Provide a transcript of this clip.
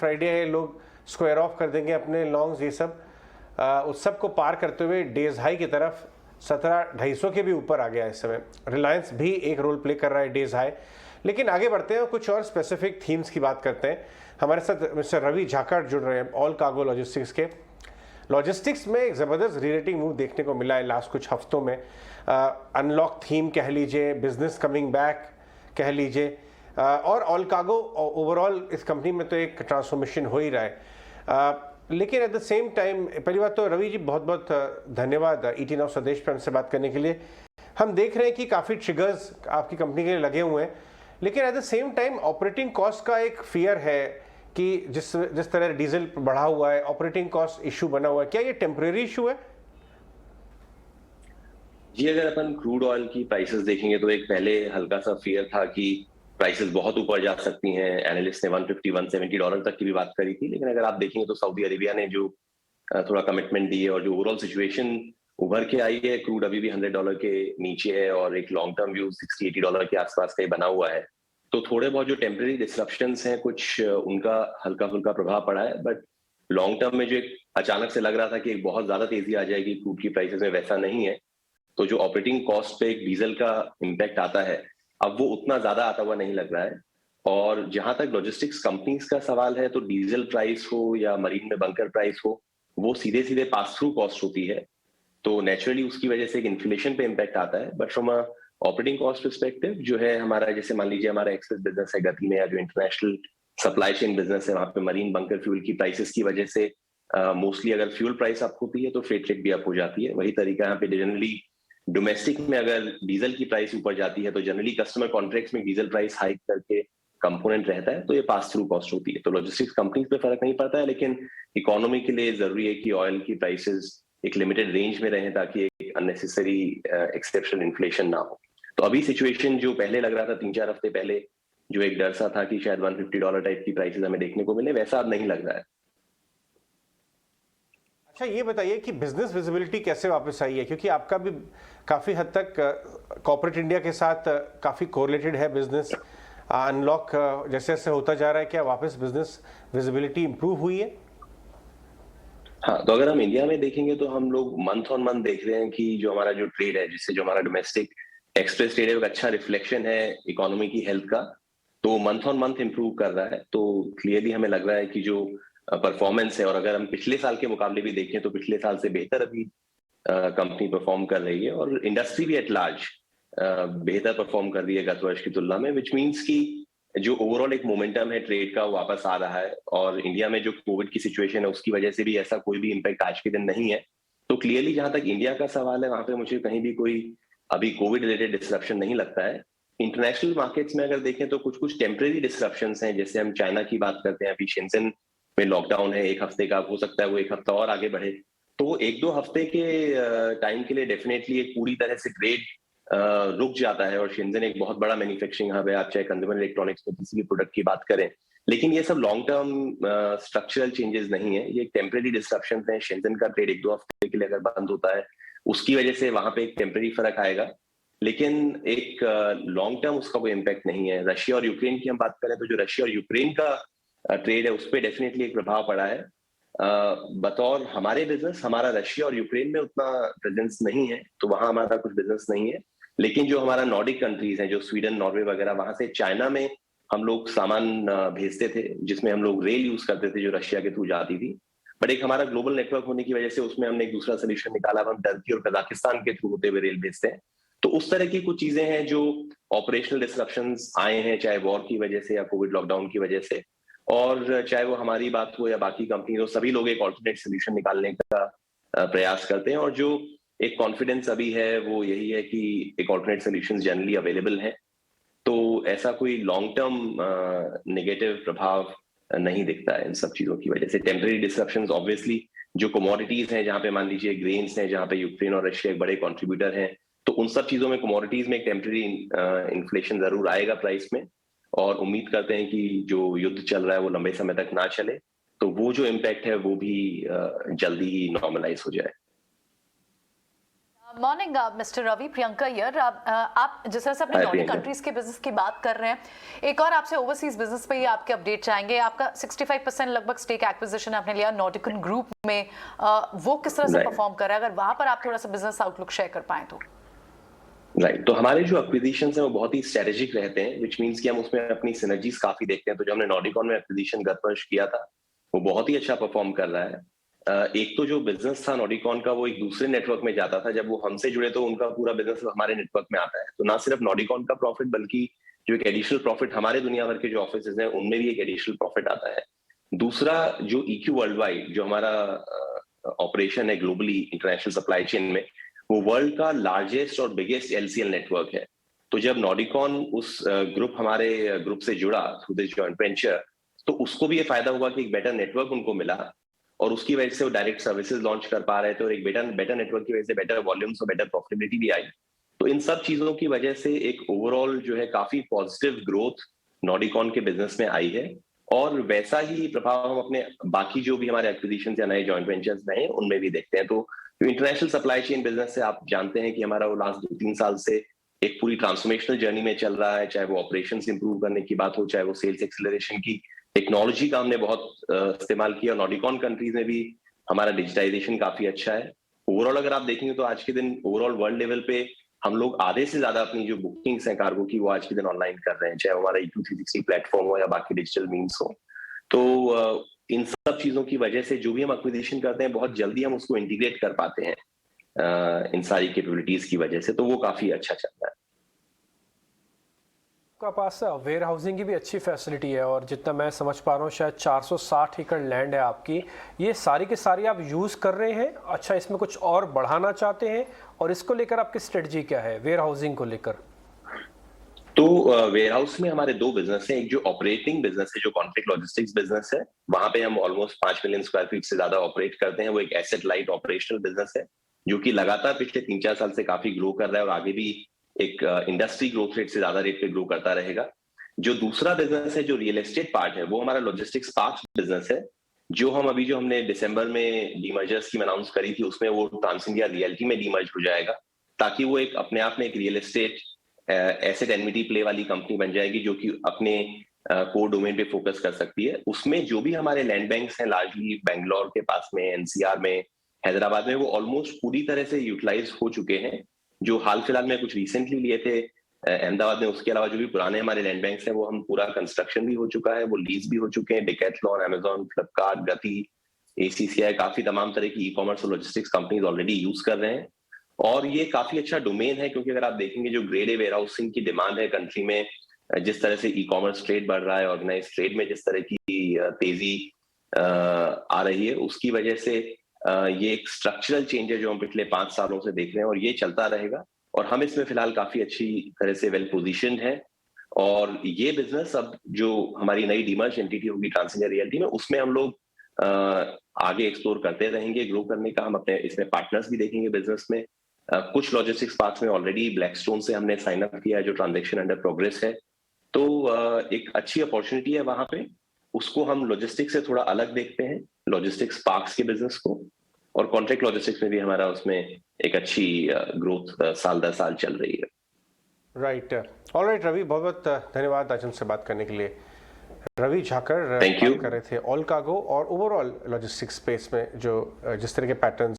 Friday है, लोग square of कर देंगे अपने लॉन्ग्स, ये सब उस सब को पार करते हुए डेज हाई की तरफ 17,250 के भी ऊपर आ गया इस समय। रिलायंस भी एक रोल प्ले कर रहा है डेज हाई। लेकिन आगे बढ़ते हैं, कुछ और स्पेसिफिक थीम्स की बात करते हैं। हमारे साथ मिस्टर रवि झाकड़ जुड़ रहे हैं ऑल कार्गो लॉजिस्टिक्स के। लॉजिस्टिक्स में एक ज़बरदस्त रीरेटिंग मूव देखने को मिला है लास्ट कुछ हफ्तों में। अनलॉक थीम कह लीजिए, बिजनेस कमिंग बैक कह लीजिए, और ऑल कार्गो ओवरऑल इस कंपनी में तो एक ट्रांसफॉर्मेशन हो ही रहा है। लेकिन एट द सेम टाइम, पहली बात तो रवि जी बहुत बहुत धन्यवाद ईटी नाउ स्वदेश पर हमसे बात करने के लिए। हम देख रहे हैं कि काफ़ी ट्रिगर्स आपकी कंपनी के लिए लगे हुए हैं, लेकिन at the same time operating cost का एक फियर है कि जिस तरह डीजल बढ़ा हुआ है, ऑपरेटिंग कॉस्ट इशू बना हुआ है, क्या ये टेम्परेरी इशू है? जी, अगर अपन क्रूड ऑयल की प्राइसेस देखेंगे तो एक पहले हल्का सा फियर था कि प्राइसेस बहुत ऊपर जा सकती हैं। एनालिस्ट ने $150-170 तक की भी बात करी थी, लेकिन अगर आप देखेंगे तो सऊदी अरेबिया ने जो थोड़ा कमिटमेंट दी है और जो ओवरऑल सिचुएशन उभर के आई है, क्रूड अभी भी $100 के नीचे है और एक लॉन्ग टर्म व्यू $60-80 के आसपास का बना हुआ है। तो थोड़े बहुत जो टेम्परेरी डिसरप्शंस हैं, कुछ उनका हल्का फुल्का प्रभाव पड़ा है, बट लॉन्ग टर्म में जो एक अचानक से लग रहा था कि एक बहुत ज्यादा तेजी आ जाएगी क्रूड की प्राइसेस में, वैसा नहीं है। तो जो ऑपरेटिंग कॉस्ट पे एक डीजल का इम्पैक्ट आता है, अब वो उतना ज्यादा आता हुआ नहीं लग रहा है। और जहां तक लॉजिस्टिक्स कंपनीज का सवाल है, तो डीजल प्राइस हो या मरीन में बंकर प्राइस हो, वो सीधे सीधे पास थ्रू कॉस्ट होती है। तो नेचुरली उसकी वजह से एक इन्फ्लेशन पे इम्पैक्ट आता है। But from a operating cost perspective जो है हमारा, जैसे मान लीजिए हमारा एक्सप्रेस बिजनेस है गति में, या जो इंटरनेशनल सप्लाई चेन बिजनेस है, वहां पे मरीन बंकर फ्यूल की प्राइसेस की वजह से मोस्टली अगर फ्यूल प्राइस अप होती है तो फ्रेट रेट भी अप हो जाती है। वही तरीका यहाँ पे जनरली डोमेस्टिक में अगर डीजल की प्राइस ऊपर जाती है तो जनरली कस्टमर कॉन्ट्रैक्ट्स में डीजल प्राइस हाइक करके कंपोनेंट रहता है, तो ये पास थ्रू कॉस्ट होती है। तो लॉजिस्टिक्स कंपनीज पे फर्क नहीं पड़ता है, लेकिन इकोनॉमी के लिए जरूरी है कि ऑयल की प्राइसेस एक लिमिटेड रेंज में रहें ताकि एक अननेसेसरी एक्सेप्शनल इन्फ्लेशन ना हो। तो अभी सिचुएशन जो पहले लग रहा था 3-4 हफ्ते पहले, जो एक डर सा था कि शायद $150 टाइप की प्राइसेस हमें देखने को मिले, वैसा अब नहीं लग रहा है। अच्छा, ये बताइए कि बिजनेस विजिबिलिटी कैसे वापस आई है, क्योंकि आपका भी काफ़ी हद तक कॉर्पोरेट इंडिया के साथ काफ़ी कोरिलेटेड है बिजनेस। अनलॉक जैसे जैसे होता जा रहा है, क्या वापस बिजनेस विजिबिलिटी इंप्रूव हुई है? हाँ, तो अगर हम इंडिया में देखेंगे तो हम लोग मंथ ऑन मंथ देख रहे हैं कि जो हमारा जो ट्रेड है, जिससे जो हमारा डोमेस्टिक एक्सप्रेस ट्रेड है, एक अच्छा रिफ्लेक्शन है इकोनॉमी की हेल्थ का। तो मंथ ऑन मंथ इंप्रूव कर रहा है। तो क्लियरली हमें लग रहा है कि जो परफॉर्मेंस है, और अगर हम पिछले साल के मुकाबले भी देखें तो पिछले साल से बेहतर अभी कंपनी परफॉर्म कर रही है, और इंडस्ट्री भी एट लार्ज बेहतर परफॉर्म कर रही है गत वर्ष की तुलना में, विच मीन्स की जो ओवरऑल एक मोमेंटम है ट्रेड का वापस आ रहा है। और इंडिया में जो कोविड की सिचुएशन है उसकी वजह से भी ऐसा कोई भी इम्पैक्ट आज के दिन नहीं है। तो क्लियरली जहां तक इंडिया का सवाल है, वहां पे मुझे कहीं भी कोई अभी कोविड रिलेटेड डिस्ट्रप्शन नहीं लगता है। इंटरनेशनल मार्केट्स में अगर देखें तो कुछ कुछ टेम्परेरी डिस्ट्रप्शंस हैं। जैसे हम चाइना की बात करते हैं, अभी शेंजन में लॉकडाउन है 1 हफ्ते का, हो सकता है वो 1 हफ्ता और आगे बढ़े। तो वो 1-2 हफ्ते के टाइम के लिए डेफिनेटली एक पूरी तरह से ट्रेड रुक जाता है। और शेंजन एक बहुत बड़ा मैन्युफैक्चरिंग हब है, आप चाहे कंज्यूमर इलेक्ट्रॉनिक्स में किसी भी प्रोडक्ट की बात करें। लेकिन ये सब लॉन्ग टर्म स्ट्रक्चरल चेंजेस नहीं है, ये एक टेम्परेरी डिस्ट्रप्शन है। शेंजन का ट्रेड 1-2 हफ्ते के लिए अगर बंद होता है, उसकी वजह से वहां पे एक टेम्परेरी फर्क आएगा, लेकिन एक लॉन्ग टर्म उसका कोई इम्पैक्ट नहीं है। रशिया और यूक्रेन की हम बात करें तो जो रशिया और यूक्रेन का ट्रेड है उस पर डेफिनेटली एक प्रभाव पड़ा है। बतौर हमारे बिजनेस, हमारा रशिया और यूक्रेन में उतना प्रेजेंस नहीं है, तो वहां हमारा कुछ बिजनेस नहीं है। लेकिन जो हमारा नॉर्डिक कंट्रीज हैं, जो स्वीडन, नॉर्वे वगैरह, वहां से चाइना में हम लोग सामान भेजते थे, जिसमें हम लोग रेल यूज करते थे जो रशिया के थ्रू जाती थी। बट एक हमारा ग्लोबल नेटवर्क होने की वजह से उसमें हमने एक दूसरा सोल्यूशन निकाला, हम टर्की और कजाकिस्तान के थ्रू होते हुए रेल भेजते हैं। तो उस तरह की कुछ चीजें हैं जो ऑपरेशनल डिस्ट्रप्शंस आए हैं, चाहे वॉर की वजह से या कोविड लॉकडाउन की वजह से। और चाहे वो हमारी बात हो या बाकी कंपनी हो, सभी लोग एक ऑल्टरनेट सोल्यूशन निकालने का प्रयास करते हैं। और जो एक कॉन्फिडेंस अभी है वो यही है कि एक ऑल्टरनेट सोल्यूशन जनरली अवेलेबल है। तो ऐसा कोई लॉन्ग टर्म नेगेटिव प्रभाव नहीं दिखता है इन सब चीजों की वजह से। टेम्परेरी डिस्ट्रप्शंस ऑब्वियसली जो कमोडिटीज हैं, जहां पे मान लीजिए ग्रेन्स हैं, जहां पे यूक्रेन और रशिया एक बड़े कॉन्ट्रीब्यूटर हैं, तो उन सब चीजों में कमोडिटीज में एक टेम्परेरी इन्फ्लेशन जरूर आएगा प्राइस में। और उम्मीद करते हैं कि जो युद्ध चल रहा है वो लंबे समय तक ना चले, तो वो जो इम्पैक्ट है वो भी जल्दी ही नॉर्मलाइज हो जाए। Morning mister Ravi, Priyanka here. आप जिस तरह से अपने नॉर्डिक कंट्रीज के बिजनेस की बात कर रहे हैं, एक और आपसे ओवरसीज बिजनेस पे ही आपके अपडेट चाहेंगे। आपका 65% लगभग स्टेक एक्विजिशन आपने लिया नॉर्डिकन ग्रुप में, वो किस तरह से परफॉर्म कर रहा है? अगर वहां पर आप थोड़ा सा बिजनेस आउटलुक शेयर कर पाए तो। राइट, तो हमारे जो एक्विजिशन है वो बहुत ही स्ट्रेटेजिक रहते हैं, विच मींस कि हम उसमें अपनी सिनर्जीज काफी देखते हैं। तो जो हमने नॉर्डिकॉन में एक्विजिशन गत वर्ष किया था वो बहुत ही अच्छा परफॉर्म कर रहा है। एक तो जो बिजनेस था नॉर्डिकॉन का वो एक दूसरे नेटवर्क में जाता था, जब वो हमसे जुड़े तो उनका पूरा बिजनेस हमारे नेटवर्क में आता है। तो ना सिर्फ नॉर्डिकॉन का प्रॉफिट बल्कि जो एक एडिशनल प्रॉफिट हमारे दुनिया भर के जो ऑफिस हैं उनमें भी एक एडिशनल प्रॉफिट आता है। दूसरा, जो EQ वर्ल्ड वाइड जो हमारा ऑपरेशन है ग्लोबली इंटरनेशनल सप्लाई चेन में, वो वर्ल्ड का लार्जेस्ट और बिगेस्ट LCL नेटवर्क है। तो जब नॉर्डिकॉन उस ग्रुप हमारे ग्रुप से जुड़ा थ्रू दिस जॉइंट वेंचर, तो उसको भी ये फायदा हुआ कि एक बेटर नेटवर्क उनको मिला और उसकी वजह से वो डायरेक्ट सर्विसेज लॉन्च कर पा रहे थे और एक बेटर नेटवर्क की वजह से बेटर वॉल्यूम्स और बेटर प्रॉफिटेबिलिटी भी आई। तो इन सब चीजों की वजह से एक ओवरऑल जो है काफी पॉजिटिव ग्रोथ नॉर्डिकॉन के बिजनेस में आई है और वैसा ही प्रभाव हम अपने बाकी जो भी हमारे एक्विजिशन या नए जॉइंट वेंचर्स में हैं उनमें भी देखते हैं। तो इंटरनेशनल सप्लाई चेन बिजनेस से आप जानते हैं कि हमारा वो लास्ट 2-3 साल से एक पूरी ट्रांसफॉर्मेशनल जर्नी में चल रहा है, चाहे वो ऑपरेशंस इंप्रूव करने की बात हो, चाहे वो सेल्स एक्सेलरेशन की, टेक्नोलॉजी का हमने बहुत इस्तेमाल किया। नॉर्डिकॉन कंट्रीज में भी हमारा डिजिटाइजेशन काफी अच्छा है। ओवरऑल अगर आप देखेंगे तो आज के दिन ओवरऑल वर्ल्ड लेवल पे हम लोग आधे से ज्यादा अपनी जो बुकिंग्स हैं कार्गो की वो आज के दिन ऑनलाइन कर रहे हैं, चाहे हमारा E2 360 प्लेटफॉर्म हो या बाकी डिजिटल मीन्स हो। तो इन सब चीजों की वजह से जो भी हम एक्विजिशन करते हैं बहुत जल्दी हम उसको इंटीग्रेट कर पाते हैं इन सारी कैपेबिलिटीज की वजह से, तो वो काफी अच्छा चल रहा है। आपका पास वेयर हाउसिंग की भी अच्छी फैसिलिटी है और जितना मैं समझ पा रहा हूँ शायद 460 एकड़ लैंड है आपकी। ये सारी की सारी आप यूज़ कर रहे हैं? अच्छा, इसमें कुछ और बढ़ाना चाहते हैं और इसको लेकर आपकी स्ट्रेटजी क्या है वेयर हाउसिंग को लेकर? तो वेयर हाउस में हमारे दो बिजनेस हैं। एक जो ऑपरेटिंग बिजनेस है, जो कॉन्ट्रैक्ट लॉजिस्टिक्स बिजनेस है, वहां पे हम ऑलमोस्ट 5 मिलियन स्क्वायर फीट से ज्यादा ऑपरेट करते हैं। वो एक एसेट लाइट ऑपरेशनल बिजनेस है जो कि लगातार पिछले 3-4 साल से काफी ग्रो कर रहा है और आगे भी एक इंडस्ट्री ग्रोथ रेट से ज्यादा रेट पे ग्रो करता रहेगा। जो दूसरा बिजनेस है, जो रियल एस्टेट पार्ट है, वो हमारा लॉजिस्टिक्स पार्क बिजनेस है, जो हमने दिसंबर में डीमर्जर स्कीम अनाउंस करी थी, उसमें वो ट्रांस इंडिया रियल्टी में डीमर्ज हो जाएगा, ताकि वो एक अपने आप में एक रियल एस्टेट एसेट एनविटी प्ले वाली कंपनी बन जाएगी जो कि अपने कोर डोमेन पे फोकस कर सकती है। उसमें जो भी हमारे लैंड बैंक्स हैं लार्जली बेंगलोर के पास में, NCR में, हैदराबाद में, वो ऑलमोस्ट पूरी तरह से यूटिलाइज हो चुके हैं। जो हाल फिलहाल में कुछ रिसेंटली लिए थे अहमदाबाद में, उसके अलावा जो भी पुराने हमारे लैंड बैंक्स हैं वो हम पूरा कंस्ट्रक्शन भी हो चुका है, वो लीज भी हो चुके हैं। डिकैथलॉन, अमेजॉन, फ्लिपकार्ट, गति, ACCI, काफी तमाम तरह की ई-कॉमर्स और लॉजिस्टिक्स कंपनीज ऑलरेडी यूज कर रहे हैं। और ये काफी अच्छा डोमेन है क्योंकि अगर आप देखेंगे जो ग्रेड ए वेयर हाउसिंग की डिमांड है कंट्री में, जिस तरह से ई-कॉमर्स ट्रेड बढ़ रहा है, ऑर्गेनाइज ट्रेड में जिस तरह की तेजी आ रही है, उसकी वजह से ये एक स्ट्रक्चरल चेंज है जो हम पिछले 5 सालों से देख रहे हैं और ये चलता रहेगा और हम इसमें फिलहाल काफी अच्छी तरह से वेल पोजिशन है। और ये बिजनेस अब जो हमारी नई डीमर्ज एंटिटी होगी ट्रांस इंडिया रियल्टी में, उसमें हम लोग आगे एक्सप्लोर करते रहेंगे ग्रो करने का। हम अपने इसमें पार्टनर्स भी देखेंगे बिजनेस में। कुछ लॉजिस्टिक्स पार्क्स में ऑलरेडी ब्लैकस्टोन से हमने साइन अप किया है, जो ट्रांजैक्शन अंडर प्रोग्रेस है। तो एक अच्छी अपॉर्चुनिटी है वहां पे, उसको हम लॉजिस्टिक्स से थोड़ा अलग देखते हैं, लॉजिस्टिक्स पार्क्स के बिजनेस को। और कॉन्ट्रैक्ट लॉजिस्टिक्स में भी हमारा उसमें एक अच्छी ग्रोथ साल दर साल चल रही है। राइट, ऑलराइट रवि, बहुत बहुत धन्यवाद आज हमसे बात करने के लिए। रवि झाकर बात कर रहे थे ऑल कार्गो और ओवरऑल लॉजिस्टिक्स स्पेस में जो जिस तरह के पैटर्न